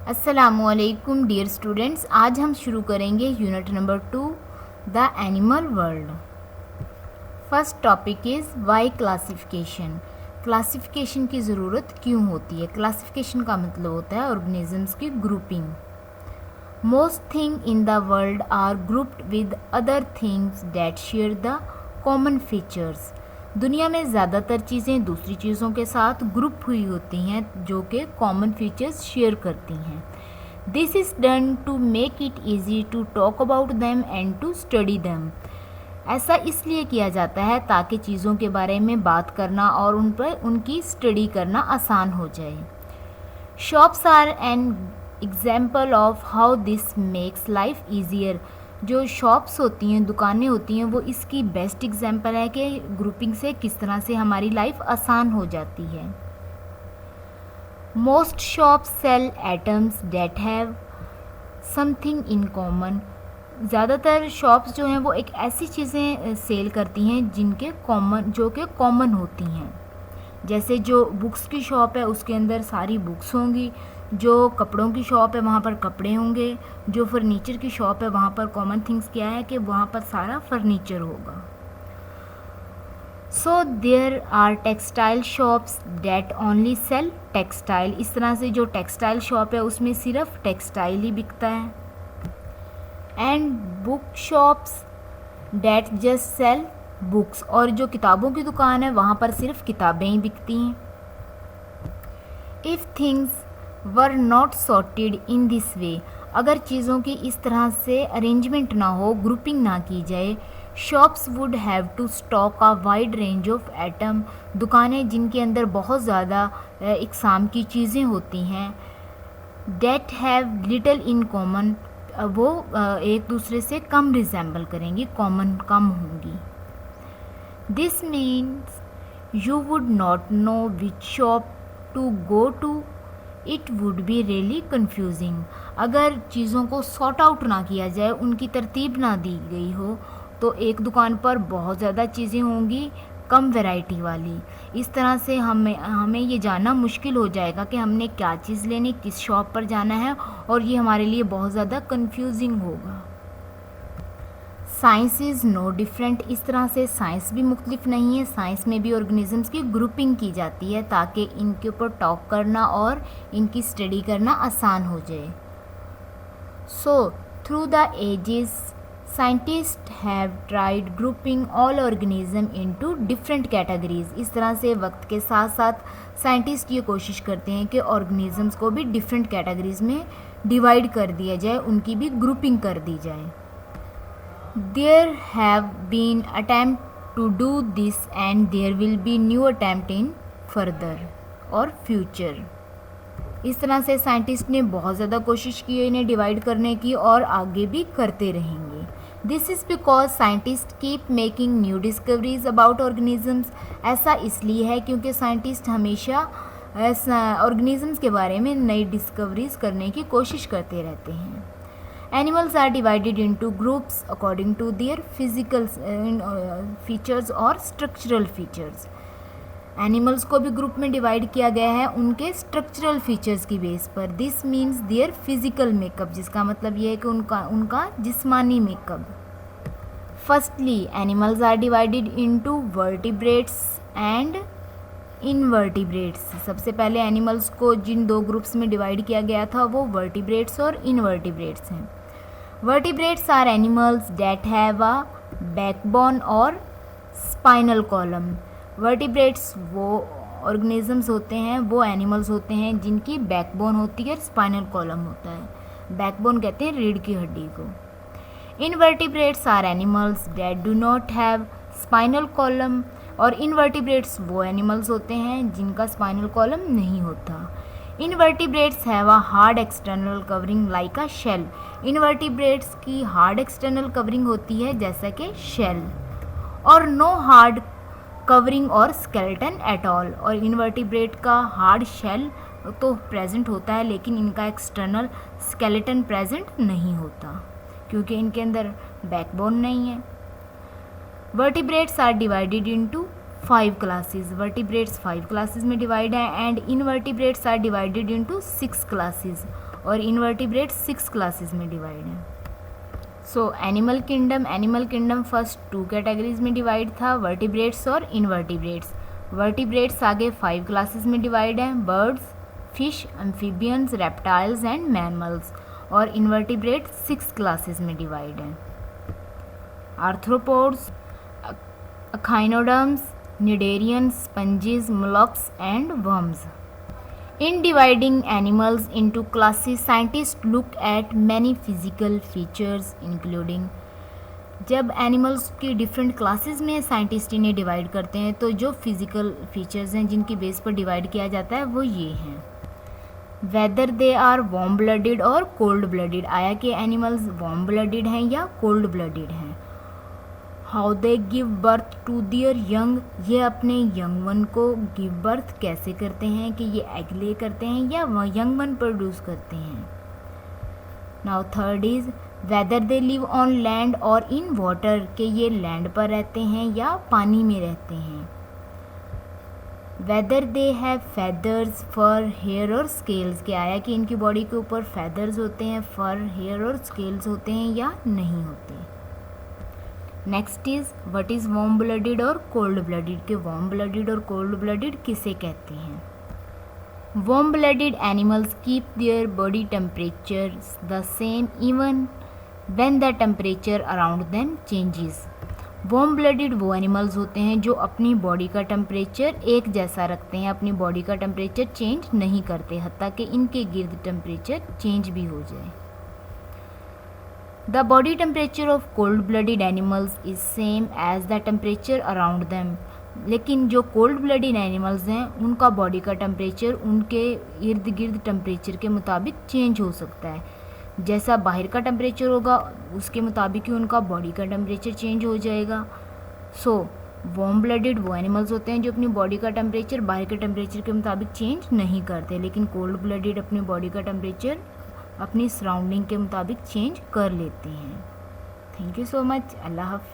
अस्सलामुअलैकुम dear students, आज हम शुरू करेंगे unit number 2 the animal world. First topic is why classification. Classification की ज़रूरत क्यों होती है? क्लासिफिकेशन का मतलब होता है ऑर्गेनिजम्स की grouping. Most thing in the world are grouped with other things that share the common features. दुनिया में ज़्यादातर चीज़ें दूसरी चीज़ों के साथ ग्रुप हुई होती हैं जो कि कॉमन फीचर्स शेयर करती हैं। This is done to make it easy to talk about them and to study them. ऐसा इसलिए किया जाता है ताकि चीज़ों के बारे में बात करना और उन पर उनकी स्टडी करना आसान हो जाए। Shops are an example of how this makes life easier. जो शॉप्स होती हैं, दुकानें होती हैं, वो इसकी बेस्ट एग्जाम्पल है कि ग्रुपिंग से किस तरह से हमारी लाइफ आसान हो जाती है। Most shops sell items that have something in common. ज़्यादातर शॉप्स जो हैं वो एक ऐसी चीज़ें सेल करती हैं जो कि कॉमन होती हैं। जैसे जो बुक्स की शॉप है उसके अंदर सारी बुक्स होंगी, जो कपड़ों की शॉप है वहाँ पर कपड़े होंगे, जो फर्नीचर की शॉप है वहाँ पर कॉमन थिंग्स क्या है कि वहाँ पर सारा फर्नीचर होगा। So there are textile shops that only sell textile. इस तरह से जो टेक्सटाइल शॉप है उसमें सिर्फ टेक्सटाइल ही बिकता है। And book shops that just sell books. और जो किताबों की दुकान है वहाँ पर सिर्फ किताबें ही बिकती हैं। If things were not sorted in this way, अगर चीज़ों की इस तरह से अरेंजमेंट ना हो, ग्रुपिंग ना की जाए, shops would have to stock a wide range of item. दुकानें जिनके अंदर बहुत ज़्यादा इकसाम की चीज़ें होती हैं, that have little in common, वो एक दूसरे से कम रिजेंबल करेंगी, कॉमन कम होंगी। This means you would not know which shop to go to, it would be really confusing. अगर चीज़ों को सॉर्ट आउट ना किया जाए, उनकी तरतीब ना दी गई हो, तो एक दुकान पर बहुत ज़्यादा चीज़ें होंगी कम वैरायटी वाली। इस तरह से हमें ये जानना मुश्किल हो जाएगा कि हमने क्या चीज़ लेनी, किस शॉप पर जाना है, और ये हमारे लिए बहुत ज़्यादा कन्फ्यूजिंग होगा। Science is no different. इस तरह से साइंस भी मुख्तलिफ नहीं है। साइंस में भी ऑर्गेनिजम्स की ग्रुपिंग की जाती है ताकि इनके ऊपर टॉक करना और इनकी स्टडी करना आसान हो जाए। So through the ages scientist have tried grouping all organism into different categories. इस तरह से वक्त के साथ साथ साइंटिस्ट ये कोशिश करते हैं कि ऑर्गेनिजम्स को भी डिफरेंट कैटेगरीज में डिवाइड कर दिया जाए, उनकी भी ग्रुपिंग कर दी जाए। There have been attempts to do this and there will be new attempt in further और future। इस तरह से साइंटिस्ट ने बहुत ज़्यादा कोशिश की है इन्हें डिवाइड करने की और आगे भी करते रहेंगे। This is because scientist keep making new discoveries about organisms. ऐसा इसलिए है क्योंकि साइंटिस्ट हमेशा ऑर्गेनिजम्स के बारे में नई डिस्कवरीज करने की कोशिश करते रहते हैं। Animals are divided into groups according to their physical features और structural features। एनिमल्स को भी ग्रुप में डिवाइड किया गया है उनके स्ट्रक्चरल फीचर्स की बेस पर। This means their physical makeup, जिसका मतलब ये है कि उनका जिस्मानी makeup. Firstly animals are divided into vertebrates and invertebrates. सबसे पहले एनिमल्स को जिन दो ग्रुप्स में डिवाइड किया गया था वो वर्टिब्रेट्स और इनवर्टिब्रेट्स हैं। Vertebrates are animals that have a backbone और स्पाइनल कॉलम। वर्टिब्रेट्स वो ऑर्गेनिजम्स होते हैं, वो एनिमल्स होते हैं जिनकी बैकबोन होती है और स्पाइनल कॉलम होता है। बैकबोन कहते हैं रीढ़ की हड्डी को। Invertebrates are animals that do not have spinal column. और इनवर्टिब्रेट्स वो एनिमल्स होते हैं जिनका स्पाइनल कॉलम नहीं होता। Invertebrates have a hard external covering like a shell. Invertebrates की हार्ड एक्सटर्नल कवरिंग होती है जैसा कि शेल, और नो हार्ड कवरिंग और स्केलेटन एट ऑल। और इनवर्टिब्रेट का हार्ड शेल तो प्रेजेंट होता है लेकिन इनका एक्सटर्नल स्केलेटन प्रेजेंट नहीं होता क्योंकि इनके अंदर बैकबोन नहीं है। Vertebrates are divided into 5 classes. Vertebrates 5 classes में डिवाइड है and invertebrates are divided into 6 classes. और इनवर्टिब्रेट्स 6 क्लासेस में डिवाइड हैं। So animal kingdom first 2 categories में डिवाइड था, वर्टिब्रेट्स और इनवर्टिब्रेट्स। वर्टिब्रेट्स आगे 5 क्लासेस में डिवाइड हैं, birds, fish, amphibians, reptiles and mammals. और इनवर्टिब्रेट्स 6 क्लासेस में डिवाइड हैं, arthropods, echinoderms, cnidarians, sponges, molluscs and worms. In dividing animals into classes, scientists look at many physical features including। जब animals की different classes में scientist इन्हें divide करते हैं तो जो फिजिकल फीचर्स हैं जिनकी बेस पर डिवाइड किया जाता है वो ये हैं, whether they are warm blooded और कोल्ड ब्लडेड, आया कि एनिमल्स वार्म ब्लडेड हैं या कोल्ड ब्लडेड हैं। How they give birth to their young, ये अपने यंग वन को गिव बर्थ कैसे करते हैं, कि ये एग ले करते हैं या यंग वन प्रोड्यूस करते हैं। Now third is whether they live on land और इन वाटर, के ये लैंड पर रहते हैं या पानी में रहते हैं। Whether they have feathers, fur, hair और स्केल्स, के आया कि इनकी बॉडी के ऊपर फेदर्स होते हैं, फर, हेयर और स्केल्स होते हैं या नहीं होते। Next is what is warm blooded और कोल्ड ब्लडेड, के वार्म ब्लडेड और कोल्ड ब्लडेड किसे कहते हैं। Warm blooded animals keep their body temperature the same even when the temperature around them changes. Warm blooded वो एनिमल्स होते हैं जो अपनी बॉडी का टेम्परेचर एक जैसा रखते हैं, अपनी बॉडी का टेम्परेचर चेंज नहीं करते, हत्ता कि इनके गिर्द टेम्परेचर चेंज भी हो जाए। The body temperature of cold-blooded animals is same as the temperature around them। लेकिन जो कोल्ड ब्लडेड एनिमल्स हैं उनका बॉडी का टेम्परेचर उनके इर्द गिर्द टेम्परेचर के मुताबिक चेंज हो सकता है, जैसा बाहर का टेम्परेचर होगा उसके मुताबिक ही उनका बॉडी का टेम्परेचर चेंज हो जाएगा। सो वार्म ब्लडेड वो एनिमल्स होते हैं जो अपनी बॉडी का टेम्परेचर बाहर के टेम्परेचर के मुताबिक चेंज नहीं करते, लेकिन कोल्ड ब्लडेड अपनी बॉडी का टेम्परेचर अपनी सराउंडिंग के मुताबिक चेंज कर लेते हैं। Thank you so much. अल्लाह हाफ़िज़।